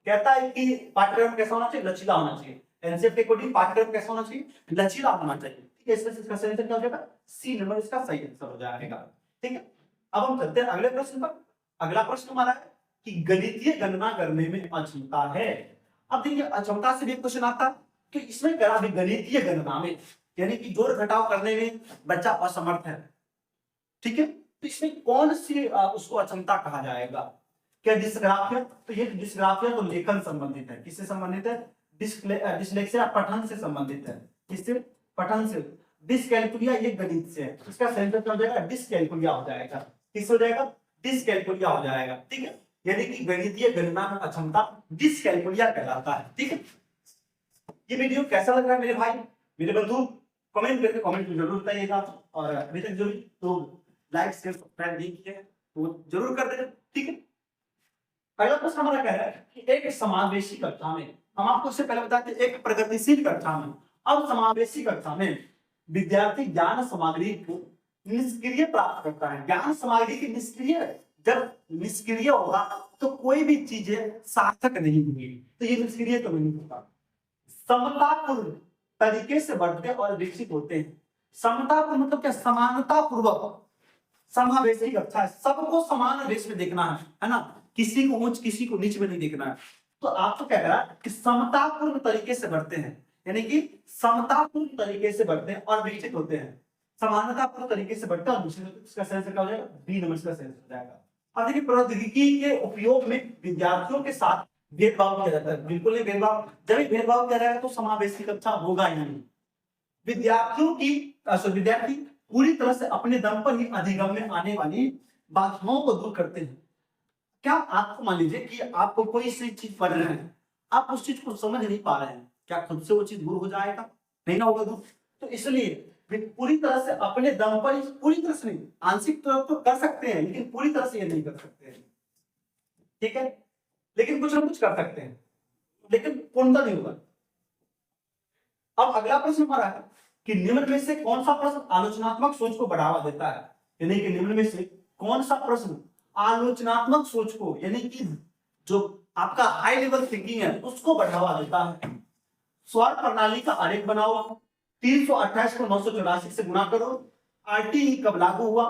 कहता है कि पाठ्यक्रम कैसा होना चाहिए, लचीला होना चाहिए। एनसीएफ के अकॉर्डिंग पाठ्यक्रम कैसा होना चाहिए, लचीला होना चाहिए, ठीक है। इसका सही आंसर क्या हो जाएगा, सी नंबर इसका सही आंसर हो जाएगा, ठीक है। अब हम चलते हैं अगले प्रश्न पर। अगला प्रश्न हमारा है कि गणितीय गणना करने में अक्षमता है। अब देखिए अक्षमता से भी क्वेश्चन आता है कि इसमें करा भी गणितीय गणना में, यानी कि जोड़ घटाव करने में बच्चा असमर्थ है, ठीक है। तो इसमें कौन सी उसको अक्षमता कहा जाएगा? क्या डिस्ग्राफिया? तो ये डिस्ग्राफिया तो लेखन संबंधित है। किससे संबंधित है? डिस्लेक्सिया पठन से संबंधित है। किससे? पठन से। डिसकैलकुलिया ये गणित से है। इसका सही उत्तर क्या हो जाएगा? डिसकैलकुलिया हो जाएगा। किस हो जाएगा? डिसकैलकुलिया हो जाएगा, ठीक है। यानी कि गणितीय गणना में अक्षमता डिसकैलकुलिया कहलाता है, ठीक है। ये वीडियो कैसा लग रहा है मेरे भाई, मेरे बंधु? कमेंट करके कमेंट में जरूर बताइएगा। और अभी तक जो तो लाइक शेयर सब्सक्राइब नहीं किए हैं तो जरूर कर देना, ठीक है। पहला प्रश्न हमारा कह रहा है कि एक समावेशी कक्षा में, हम आपको इससे पहले बताते एक प्रगतिशील कक्षा में, अब समावेशी कक्षा में विद्यार्थी ज्ञान सामग्री को निष्क्रिय प्राप्त करता है। ज्ञान सामग्री की निष्क्रिय, जब निष्क्रिय होगा तो कोई भी चीजें सार्थक नहीं होगी, तो ये निष्क्रिय तो नहीं होगा। समतापूर्ण तरीके से बढ़ते और विकसित होते हैं। समतापूर्ण मतलब क्या? समानता पूर्वक समावेशी कक्षा है, सबको समान रेस में देखना है ना, किसी को ऊंच किसी को नीच में नहीं देखना है। तो आप तो क्या कह रहा है कि समतापूर्ण तरीके से बढ़ते हैं, यानी कि समतापूर्ण तरीके से बढ़ते हैं और विकसित होते हैं। समानतापूर्ण तरीके से बढ़ते हैं और विकसित होते हैं। इसका सही आंसर क्या हो जाएगा? बी नंबर इसका सही आंसर हो जाएगा। अब देखिए प्रौद्योगिकी के उपयोग में विद्यार्थियों के साथ भेदभाव किया जाता है। बिल्कुल नहीं भेदभाव, जब भेदभाव किया जाएगा तो समावेशी कक्षा होगा ही नहीं। विद्यार्थी पूरी तरह से अपने दम पर ही अधिगम में आने वाली बाधाओं को दूर करते हैं। क्या आपको मान लीजिए कि आपको कोई सी चीज पढ़ रहे हैं, आप उस चीज को समझ नहीं पा रहे हैं, क्या खुद से वो चीज दूर हो जाएगा? नहीं ना होगा दूर। तो इसलिए पूरी तरह से अपने दम पर, पूरी तरह से नहीं, आंशिक तौर पर कर सकते हैं लेकिन पूरी तरह से ये नहीं कर सकते हैं, ठीक है। लेकिन कुछ ना कुछ कर सकते हैं, लेकिन पूर्णतः नहीं होगा। अब अगला प्रश्न हमारा है कि निम्न में से कौन सा प्रश्न आलोचनात्मक सोच को बढ़ावा देता है? यानी कि निम्न में से कौन सा प्रश्न आलोचनात्मक सोच को, यानी कि जो आपका हाई लेवल थिंकिंग है उसको बढ़ावा देता है। स्वर प्रणाली का आरेख बनाओ, 328 को 984 से गुणा करो, आरटीई कब लागू हुआ,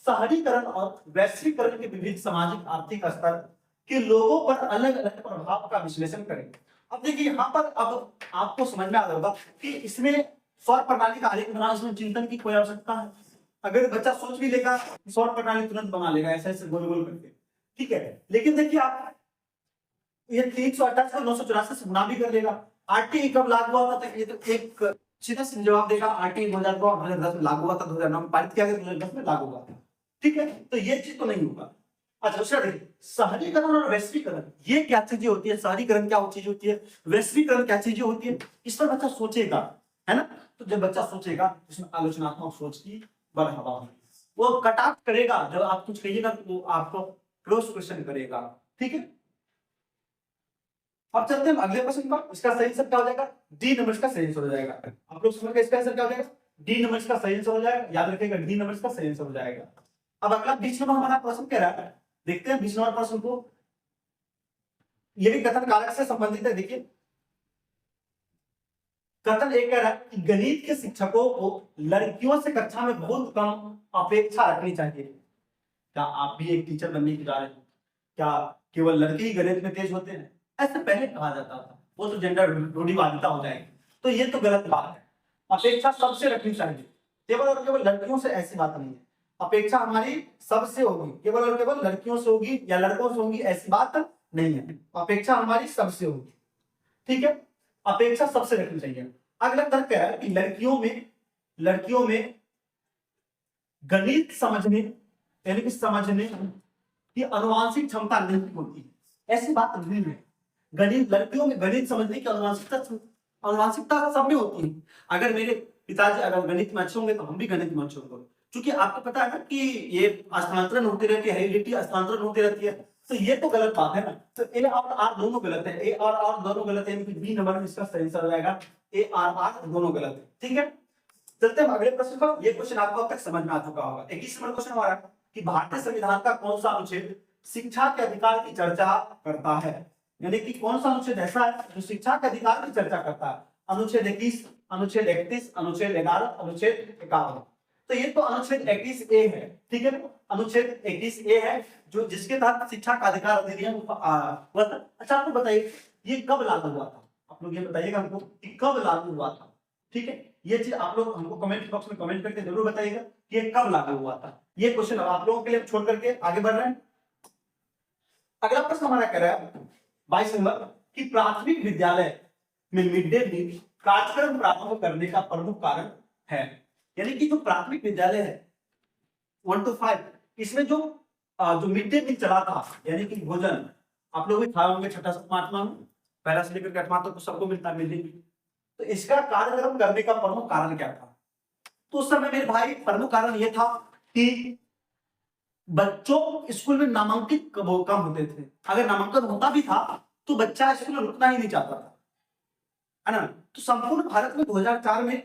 शहरीकरण और वैश्वीकरण के विविध सामाजिक आर्थिक स्तर के लोगों पर अलग अलग प्रभाव का विश्लेषण करें। अब देखिए यहाँ पर अब आपको समझ में आ रहा होगा कि इसमें सौर प्रणाली का आरेख बनाना, इसमें चिंतन की कोई आवश्यकता है। अगर बच्चा सोच भी लेगा सौर प्रणाली तुरंत बना लेगा ऐसे ऐसे गोल गोल करके, ठीक है। लेकिन देखिए आप ये 328 को 984 से गुणा भी कर लेगा। आरटीई कब लागू हुआ था? ये तो एक सीधा सीधा जवाब देगा, आरटीई 2010 में लागू हुआ था, 2009 में पारित किया गया, 2010 में लागू हुआ था, ठीक है। तो ये चीज तो नहीं होगा। अच्छा दूसरा देखिए, शहरीकरण और वैश्वीकरण ये क्या चीजें होती है? शहरीकरण क्या चीज होती है, वैश्वीकरण क्या चीजें होती है, इस पर बच्चा सोचेगा, है ना। तो जब बच्चा सोचेगा इसमें आलोचनात्मक सोच की बढ़ावा होगी, वो कटाक्ष करेगा। जब आप कुछ कहिएगा तो आपको क्रॉस क्वेश्चन करेगा, ठीक है। अब चलते हैं अगले प्रश्न पर। इसका सही आंसर क्या हो जाएगा? डी नंबर इसका सही आंसर हो जाएगा। आप लोग समझ गए इसका आंसर क्या हो जाएगा? डी नंबर इसका सही आंसर हो जाएगा, याद रखिएगा डी नंबर इसका सही आंसर हो जाएगा। अब अगला 20 नंबर हमारा प्रश्न कह रहा है, देखते हैं 20 नंबर प्रश्न को। ये भी कथन कारक से संबंधित है। देखिए कथन एक कह रहा है कि गणित के शिक्षकों को लड़कियों से कक्षा में बहुत कम अपेक्षा रखनी चाहिए। क्या आप भी एक टीचर बनने की जा रहे हैं? क्या केवल लड़के ही गणित में तेज होते हैं? ऐसे पहले कहा जाता था, वो तो जेंडर रूढ़िवादिता हो जाएगी, तो ये तो गलत बात है। अपेक्षा सबसे रखनी चाहिए, केवल और केवल लड़कियों से ऐसी बात नहीं है। अपेक्षा हमारी सबसे होगी, केवल और केवल लड़कियों से होगी या लड़कों से होगी ऐसी बात नहीं है। अपेक्षा हमारी सबसे होगी, ठीक है। अपेक्षा सबसे रखनी चाहिए। अगला तर्क क्या है कि लड़कियों में गणित समझने, यानी कि समझने की आनुवांशिक क्षमता नहीं होती, ऐसी बात नहीं है। गणित लड़कियों में गणित समझने की आनुवांशिकता सब में होती है। अगर मेरे पिताजी अगर गणित में अच्छे होंगे तो हम भी गणित में अच्छे होंगे, क्योंकि आपको पता है ना कि ये स्थानांतरण होती रहती है, हेरिडिटी स्थानांतरण होती रहती है, तो ये तो गलत बात है ना। तो ए और आर दोनों गलत है, ए और आर दोनों गलत है, यानी कि बी नंबर में इसका सही आंसर हो जाएगा, ए और आर दोनों गलत है, ठीक है। चलते हैं अगले प्रश्न पर। ये क्वेश्चन आपको अब तक समझ में आ चुका होगा। 21 नंबर क्वेश्चन हमारा कि भारतीय संविधान का कौन सा अनुच्छेद शिक्षा के अधिकार की चर्चा करता है? यानी कि कौन सा अनुच्छेद ऐसा है जो शिक्षा के अधिकार की चर्चा करता है? अनुच्छेद 21, अनुच्छेद 31, अनुच्छेद 11, अनुच्छेद 51। तो ये तो अनुच्छेद 21 ए है, ठीक है। अनुच्छेद 21 ए है जो जिसके तहत शिक्षा का अधिकार अधिनियम अच्छा आपको बताइए ये कब लागू हुआ था? आप लोग ये बताइएगा हमको कि कब लागू हुआ था, ठीक है। ये चीज आप लोग हमको कमेंट बॉक्स में कमेंट करके जरूर बताइएगा कि ये कब लागू हुआ था। ये क्वेश्चन अब आप लोगों के लिए छोड़ करके आगे बढ़ रहे हैं। अगला प्रश्न हमारा कह रहा है 22 नंबर कि प्राथमिक विद्यालय में मिड डे मील कार्यक्रम प्रारंभ करने का प्रमुख कारण है। यानी कि जो प्राथमिक विद्यालय है 1 to 5 इसमें जो मिड डे मील चला था, यानी कि भोजन आप लोग भी खाए होंगे छठा सातवां आठवां में, पहला से लेकर के आठवां तक तो सबको मिलता है मिड डे मील। तो इसका कार्यक्रम करने का प्रमुख कारण क्या था? तो उस समय मेरे भाई प्रमुख कारण यह था कि बच्चों स्कूल में नामांकित कम होते थे। अगर नामांकन होता भी था तो बच्चा स्कूल में रुकना ही नहीं चाहता था, है ना। तो संपूर्ण भारत में 2004 में,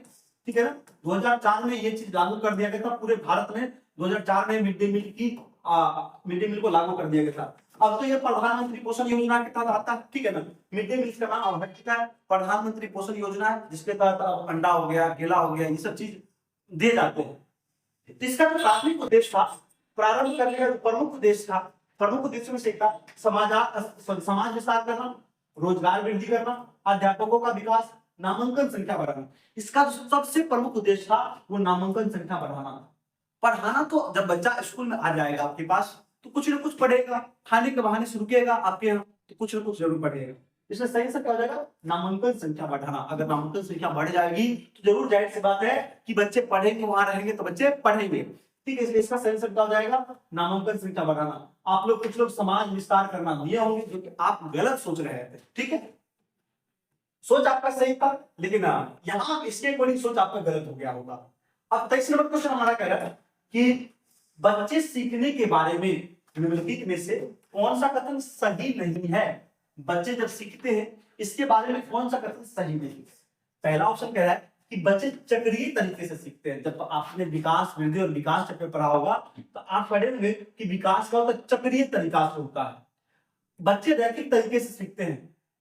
ठीक है ना, 2004 में ये चीज लागू कर दिया गया था पूरे भारत में। 2004 में मिड डे मील को लागू कर दिया गया था। अब तो ये प्रधानमंत्री पोषण योजना के तहत आता है, ठीक है ना। मिड डे मील का नाम अब हट चुका है, प्रधानमंत्री पोषण योजना है, जिसके तहत अंडा हो गया, केला हो गया, ये सब चीज दिए जाते हैं। तो इसका जो प्राथमिक उद्देश्य था, प्रारंभ करने का प्रमुख उद्देश्य था, प्रमुख उद्देश्य में से एक था समाज विस्तार करना, रोजगार वृद्धि करना, अध्यापकों का विकास, नामांकन संख्या बढ़ाना। इसका जो सबसे प्रमुख उद्देश्य था वो नामांकन संख्या बढ़ाना था। पढ़ाना तो जब बच्चा स्कूल में आ जाएगा आपके पास तो कुछ ना कुछ पढ़ेगा, खाने के बहाने से रुकेगा आपके यहाँ तो कुछ ना कुछ जरूर पढ़ेगा। इसमें सही से क्या हो जाएगा? नामांकन संख्या बढ़ाना। अगर नामांकन संख्या बढ़ जाएगी तो जरूर जाहिर सी बात है कि बच्चे पढ़ेंगे, वहां रहेंगे तो बच्चे पढ़ेंगे, ठीक है। इसलिए इसका सही से क्या हो जाएगा? नामांकन संख्या बढ़ाना। आप लोग कुछ लोग समाज विस्तार करना दिए होंगे, जो कि आप गलत सोच रहे थे, ठीक है। सोच आपका सही था, लेकिन यहाँ इसके अकॉर्डिंग सोच आपका गलत हो गया होगा। अब 23 नंबर क्वेश्चन हमारा कह रहा है कि बच्चे सीखने के बारे में निम्नलिखित में से कौन सा कथन सही नहीं है? बच्चे जब सीखते हैं इसके बारे में कौन सा कथन सही नहीं है? पहला ऑप्शन कह रहा है कि बच्चे चक्रीय तरीके से सीखते हैं। जब आपने विकास वृद्धि और विकास चक्र पढ़ा होगा तो आप पढ़ेंगे कि विकास का होता चक्रीय तरीका से होता है। बच्चे रैखिक तरीके से सीखते हैं,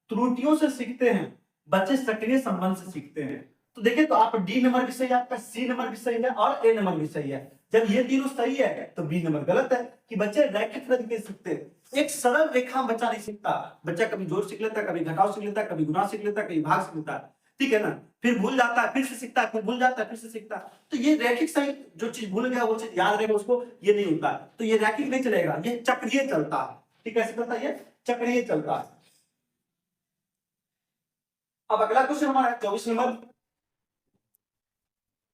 त्रुटियों से सीखते हैं, बच्चे सक्रिय संबंध से सीखते हैं। तो देखिए, तो आप डी नंबर भी सही है, आपका सी नंबर भी सही है और ए नंबर भी सही है। जब ये तीनों सही है तो बी नंबर गलत है कि बच्चे रैखिक तरीके से सीखते हैं। एक सरल रेखा में बच्चा नहीं सीखता। बच्चा कभी जोड़ सीख लेता है, कभी घटाव सीख लेता है, कभी गुणा सीख लेता है, कभी भाग सीख लेता है, ठीक है ना। फिर भूल जाता है, फिर से सीखता है, फिर भूल जाता है, फिर से सीखता है। तो ये रैखिक सही, जो चीज भूल गया वो चीज याद रहेगा उसको, ये नहीं होता है। तो ये रैखिक नहीं चलेगा, ये चक्रीय चलता है, ठीक है। ऐसे चलता है, ये चक्रीय चलता है। अब अगला क्वेश्चन हमारा 24 नंबर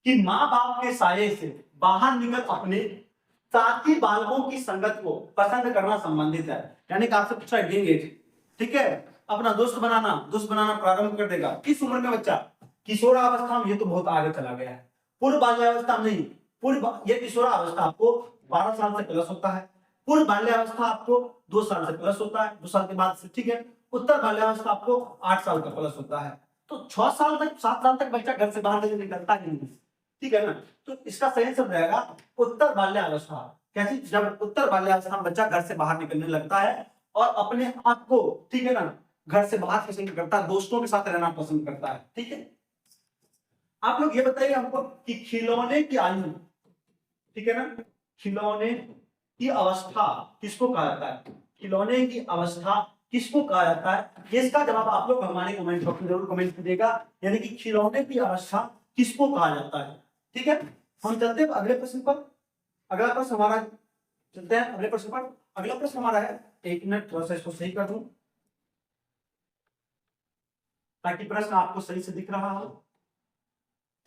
कि माँ बाप के साये से बाहर निकल अपने साथी बालकों की संगत को पसंद करना संबंधित है। यानी कि आपसे पूछा है, ठीक है, अपना दोस्त बनाना प्रारंभ कर देगा। किस उम्र में बच्चा? किशोरावस्था में। ये तो बहुत आगे चला गया है। पूर्व बाल्यावस्था नहीं, ये किशोरावस्था आपको 12 साल से प्लस होता है। पूर्व बाल्यावस्था आपको 2 साल से प्लस होता है, 2 साल के बाद से, ठीक है। उत्तर बाल्यावस्था आपको 8 साल का प्लस होता है। तो 6 साल तक, 7 साल तक बच्चा घर से बाहर नहीं निकलता ही नहीं, ठीक है ना। तो इसका सही शब्द रहेगा उत्तर बाल्यावस्था। कैसी? जब उत्तर बाल्यावस्था में बच्चा घर से बाहर निकलने लगता है और अपने आप को, ठीक है ना, घर से बाहर पसंद करता है, दोस्तों के साथ रहना पसंद करता है, ठीक है। आप लोग ये बताइए हमको कि खिलौने की आयु, ठीक है ना, खिलौने की अवस्था किसको कहा जाता है? खिलौने की अवस्था किसको कहा जाता है? इसका जवाब आप लोग हमारे कमेंट बॉक्स में जरूर कमेंट कीजिएगा। यानी कि खिलौने की अवस्था किसको कहा जाता है, ठीक है। हम चलते हैं अगले प्रश्न पर। अगला प्रश्न हमारा, चलते हैं अगले प्रश्न पर। अगला प्रश्न हमारा है, 1 मिनट थोड़ा सा इसको सही कर दूं ताकि प्रश्न आपको सही से दिख रहा हो,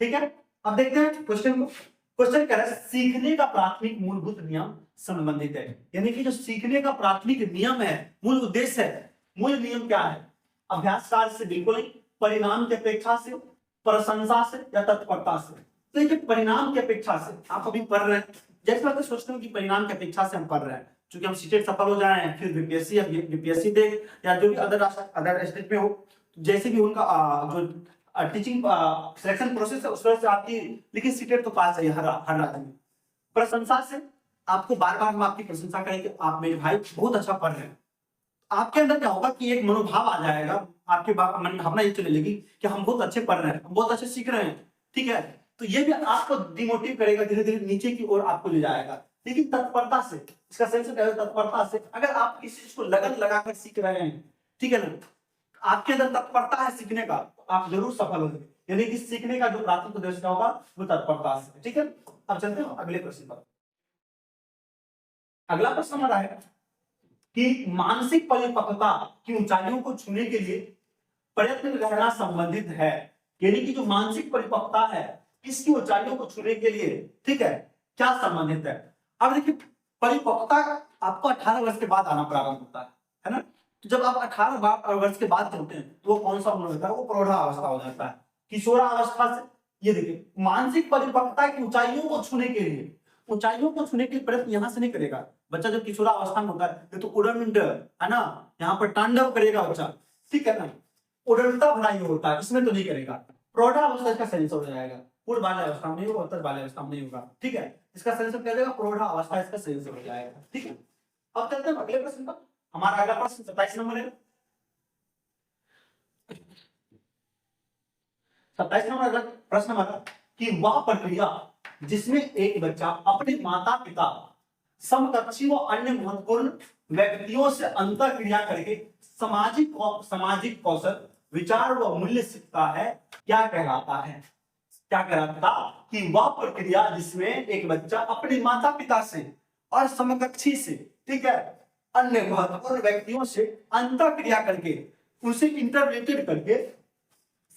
ठीक है। अब देखते हैं क्वेश्चन को। क्वेश्चन कह रहा है सीखने का प्राथमिक मूलभूत नियम संबंधित है। यानी कि जो सीखने का प्राथमिक नियम है, मूल उद्देश्य है, मूल नियम क्या है? अभ्यास कार्य से बिल्कुल नहीं, परिणाम की अपेक्षा से, प्रशंसा से या तत्परता से। तो ये परिणाम की अपेक्षा से आप अभी पढ़ रहे हैं, जैसे मैं सोचते हूँ कि परिणाम की अपेक्षा से हम पढ़ रहे हैं, क्योंकि हम सीटेट सफल हो जाए, फिर बीपीएससी या यूपीएससी दे या जो भी अदर स्टेट में हो, जैसे भी उनका जो टीचिंग सिलेक्शन प्रोसेस है उस वजह से आपकी, लेकिन सीटेट तो पास है हर राज्य में। प्रशंसा से आपको बार बार हम आपकी प्रशंसा करेंगे, आप मेरे भाई बहुत अच्छा पढ़ रहे हैं। आपके अंदर क्या होगा कि एक मनोभाव आ जाएगा, आपके मन भावना ये चले लगी कि हम बहुत अच्छे पढ़ रहे हैं, हम बहुत अच्छे सीख रहे हैं, ठीक है। तो ये भी आपको डिमोटिव करेगा, धीरे धीरे नीचे की ओर आपको ले जाएगा। लेकिन तत्परता से, इसका सही से तत्परता से, अगर आप किसी चीज को लगन लगाकर सीख रहे हैं, ठीक है ना, आपके अंदर तत्परता है सीखने का, आप जरूर सफल होंगे। यानी कि सीखने का जो प्राथमिक उद्देश्य होगा वो तत्परता से। ठीक है, अब चलते हैं अगले प्रश्न पर। अगला प्रश्न हमारा है कि मानसिक परिपक्वता की ऊंचाइयों को छूने के लिए प्रयत्न करना संबंधित है। यानी कि जो मानसिक परिपक्वता है इसकी ऊंचाइयों को छूने के लिए, ठीक है, क्या संबंधित है। अब देखिए, परिपक्वता आपको 18 वर्ष के बाद आना प्रारंभ होता है ना। तो जब आप 18 वर्ष के बाद चलते हैं तो वो कौन सा उम्र होता है, वो प्रौढ़ावस्था हो जाता है। किशोरावस्था से, ये देखिए, मानसिक परिपक्वता की ऊंचाइयों को छूने के लिए, ऊंचाइयों को छूने के प्रयत्न यहाँ से नहीं करेगा बच्चा। जब किशोरावस्था में होता है तो उड़नड है ना, यहाँ पर तांडव करेगा बच्चा, ठीक है ना, उड़नता भरा ये होता है, इसमें तो नहीं करेगा। प्रौढ़ावस्था इसका सही हो जाएगा, पूर्व बाल्यावस्था में नहीं होगा, उत्तर बाल्यावस्था में नहीं होगा। ठीक है, इसका सही कह देगा प्रौढ़ावस्था, इसका सही हो जाएगा। ठीक है, अब चलते हैं अगले प्रश्न पर। हमारा अगला प्रश्न 27 नंबर है। 27 नंबर अगला प्रश्न हमारा कि वह प्रक्रिया जिसमें एक बच्चा अपने माता पिता, समकक्षी व अन्य महत्वपूर्ण व्यक्तियों से अंतर क्रिया करके सामाजिक कौशल, विचार व मूल्य सीखता है, क्या कहलाता है। क्या कहलाता कि वह प्रक्रिया जिसमें एक बच्चा अपने माता पिता से और समकक्षी से, ठीक है, अन्य महत्वपूर्ण व्यक्तियों से अंतर क्रिया करके, उनसे इंटरलेटेड करके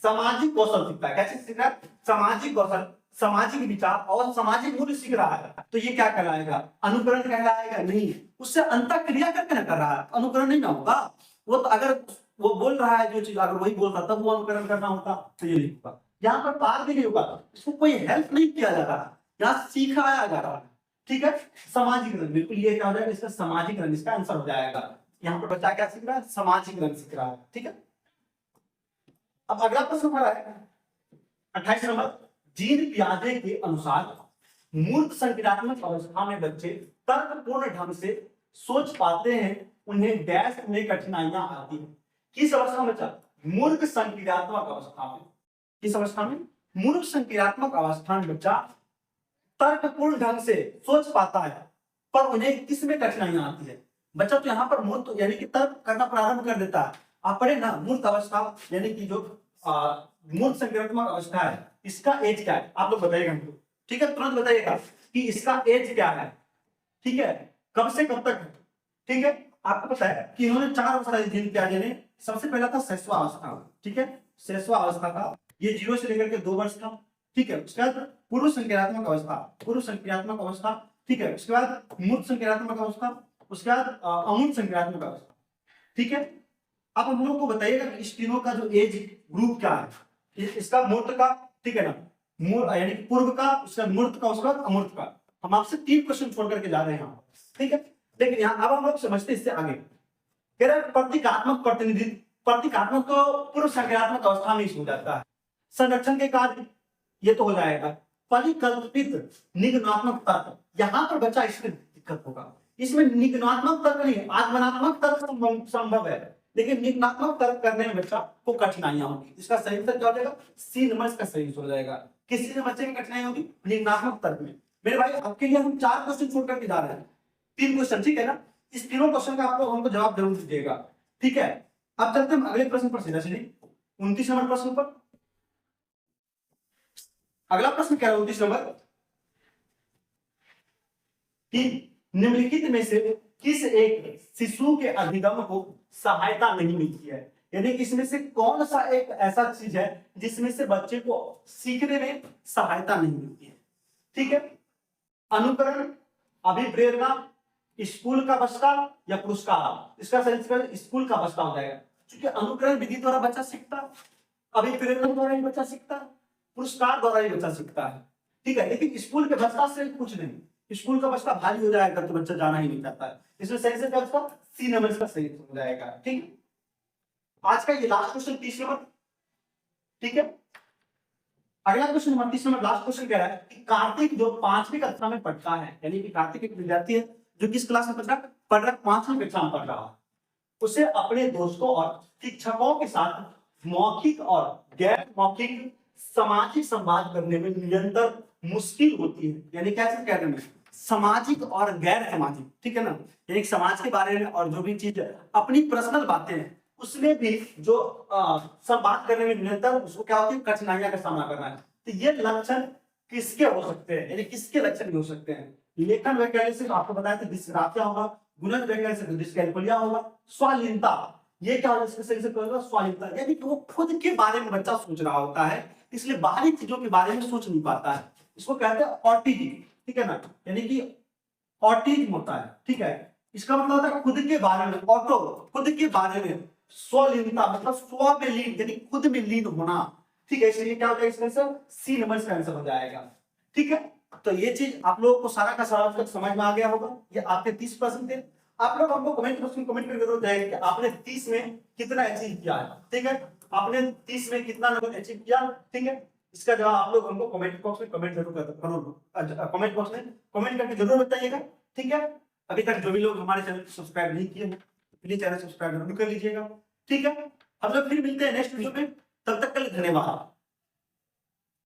सामाजिक कौशल सीखता है। कैसे सीख रहा है, सामाजिक कौशल, सामाजिक विचार और सामाजिक मूल्य सीख रहा है, तो ये क्या कहलाएगा, अनुकरण कहलाएगा। नहीं, उससे अंतर क्रिया करके ना कर रहा है, अनुकरण नहीं ना होगा। वो तो अगर वो बोल रहा है जो चीज, अगर वही बोल रहा तब वो अनुकरण करना होता तो ये नहीं होगा। यहाँ पर बात भी नहीं होगा, इसको कोई हेल्प नहीं किया जा रहा, यहाँ सिखाया जा रहा है। ठीक है, सामाजिक रंग, बिल्कुल ये क्या हो जाएगा, इसका सामाजिक रंग, इसका आंसर हो जाएगा। यहाँ पर बच्चा क्या सीख रहा है, सामाजिक रंग सीख रहा है। ठीक है, अब अगला प्रश्न हमारा है 28 नंबर। जीन पियाजे के अनुसार मूर्ख संज्ञानात्मक अवस्था में बच्चे तर्कपूर्ण ढंग से सोच पाते हैं, उन्हें डैश में कठिनाइयां आती है। किस अवस्था में बच्चा, मूर्ख संज्ञानात्मक अवस्था में। किस अवस्था में, मूर्ख संज्ञानात्मक अवस्था में बच्चा तर्कपूर्ण ढंग से सोच पाता है, पर उन्हें किस में कठिनाइयां आती है। बच्चा तो यहाँ पर मूर्ख यानी कि तर्क करना प्रारंभ कर देता है। आप पढ़े ना, मूर्ख अवस्था यानी कि जो मूर्ख संज्ञानात्मक अवस्था है, इसका एज क्या है, आप लोग बताइएगा हमको। ठीक है, तुरंत बताइएगा कि इसका एज क्या है। ठीक है, कब से कब तक है। ठीक है, आपको पता है कि इन्होंने 4 अवस्था जीन पियाजे ने। सबसे पहला था शैशवावस्था। ठीक है, शैशवावस्था का ये 0 से लेकर के 2 वर्ष था। ठीक है, उसके बाद पूर्व संज्ञानात्मक अवस्था, पूर्व संज्ञानात्मक अवस्था। ठीक है, उसके बाद मूर्ख संज्ञानात्मक अवस्था, उसके बाद अमूर्त संज्ञानात्मक अवस्था। ठीक है, अब हम लोग को बताइएगा कि इस तीनों का जो एज ग्रुप क्या है। इसका मूर्त का, ठीक है ना, यानी पूर्व का, उसका मूर्त का, उसका अमूर्त का। हम आपसे 3 क्वेश्चन छोड़ करके जा रहे हैं यहाँ। ठीक है, लेकिन यहाँ अब हम लोग समझते इससे आगे। कह रहे प्रतीकात्मक प्रतिनिधित्व, प्रतीकात्मक तो पूर्व संज्ञानात्मक अवस्था में हो जाता है। संरक्षण के कार्य ये तो हो जाएगा। परिकल्पित निगमनात्मक तर्क, यहाँ पर बच्चा इसमें दिक्कत होगा। इसमें निगमनात्मक तर्क नहीं, आगमनात्मक तर्क संभव है, लेकिन निगमनात्मक तर्क करने में बच्चा को कठिनाइयां होगी। इसका सही उत्तर क्या हो जाएगा, सी नंबर इसका सही हो जाएगा। किसी से बच्चे की कठिनाई होगी, निगमनात्मक तर्क में। मेरे भाई आपके लिए हम 4 क्वेश्चन छोड़ करके जा रहे हैं, 3 क्वेश्चन, ठीक है ना। इस तीनों क्वेश्चन का आप लोग हमको जवाब जरूर दीजिएगा। ठीक है, अब चलते हैं अगले प्रश्न पर सीधा सीधी। 29 नंबर प्रश्न पर। अगला प्रश्न क्या है 29 नंबर कि निम्नलिखित में से किस एक शिशु के अधिगम को सहायता नहीं मिलती है। यानी इसमें से कौन सा एक ऐसा चीज है जिसमें से बच्चे को सीखने में सहायता नहीं मिलती है। ठीक है, अनुकरण, अभिप्रेरणा, स्कूल का बस्ता या पुरस्कार। इसका सही स्कूल का बस्ता हो जाएगा, क्योंकि अनुकरण विधि द्वारा बच्चा सीखता है, अभिप्रेरणा द्वारा ही बच्चा सीखता है, पुरस्कार द्वारा ही बच्चा सीखता है। ठीक है, लेकिन स्कूल के बस्ता से कुछ नहीं। स्कूल का बस्ता भारी हो जाएगा तो बच्चा जाना ही नहीं चाहता है। इसमें सही से क्या होगा, सी नंबर इसका सही हो जाएगा। ठीक, आज का ये लास्ट क्वेश्चन 30 नंबर। ठीक है, अगला क्वेश्चन 29 नंबर लास्ट क्वेश्चन कह रहा है कि कार्तिक जो 5वीं कक्षा में पढ़ता है, यानी कि कार्तिक एक विद्यार्थी है जो किस क्लास में पढ़ रहा 5वीं कक्षा में पढ़ रहा है, उसे अपने दोस्तों और शिक्षकों के साथ मौखिक और गैर मौखिक सामाजिक संवाद करने में निरंतर मुश्किल होती है। यानी कैसे कहते हैं, सामाजिक और गैर सामाजिक। ठीक है ना, यानी समाज के बारे में और जो भी चीज अपनी पर्सनल बातें हैं उसमें भी जो संवाद करने में निरंतर उसको क्या होती है, कठिनाइयां का सामना करना है। तो ये लक्षण किसके हो सकते हैं, यानी किसके लक्षण भी हो सकते हैं? लेखन वैकल्य से आपको बताया था डिस्ग्राफिया होगा, गुणन वैकल्य से डिस्कैल्कुलिया होगा, स्वालीनता, ये क्या होगा, इसके सही से होगा स्वालीनता, यानी कि वो खुद के बारे में बच्चा सोच रहा होता है, इसलिए बाहरी चीजों के बारे में सोच नहीं पाता है, इसको कहते हैं ऑटिज्म, ठीक है ना, यानी कि ऑटिज्म होता है, ठीक है। इसका मतलब होता है खुद के बारे में, ऑटो खुद के बारे में, स्वलीनता मतलब स्व में लीन, यानी खुद में लीन होना, ठीक है। इसलिए क्या हो जाएगा, इसका आंसर सी नंबर इसका आंसर हो जाएगा, ठीक है। तो ये चीज आप लोगों को सारा का सारा तक समझ में आ गया होगा। ये आपके 30 प्रश्न थे। आप लोग हमको कमेंट बॉक्स में कमेंट करके जरूर बताइए कि आपने 30 में कितना अचीव किया है, ठीक है। आपने 30 में कितना नंबर अचीव किया, ठीक है। इसका जवाब आप लोग हमको कमेंट बॉक्स में कमेंट जरूर कमेंट बॉक्स में कमेंट करके जरूर बताइएगा, ठीक है। अभी तक जो भी लोग हमारे चैनल को सब्सक्राइब नहीं किए हैं, प्लीज चैनल सब्सक्राइब जरूर कर लीजिएगा, ठीक है। हम लोग फिर मिलते हैं नेक्स्ट वीडियो में, तब तक के लिए धन्यवाद।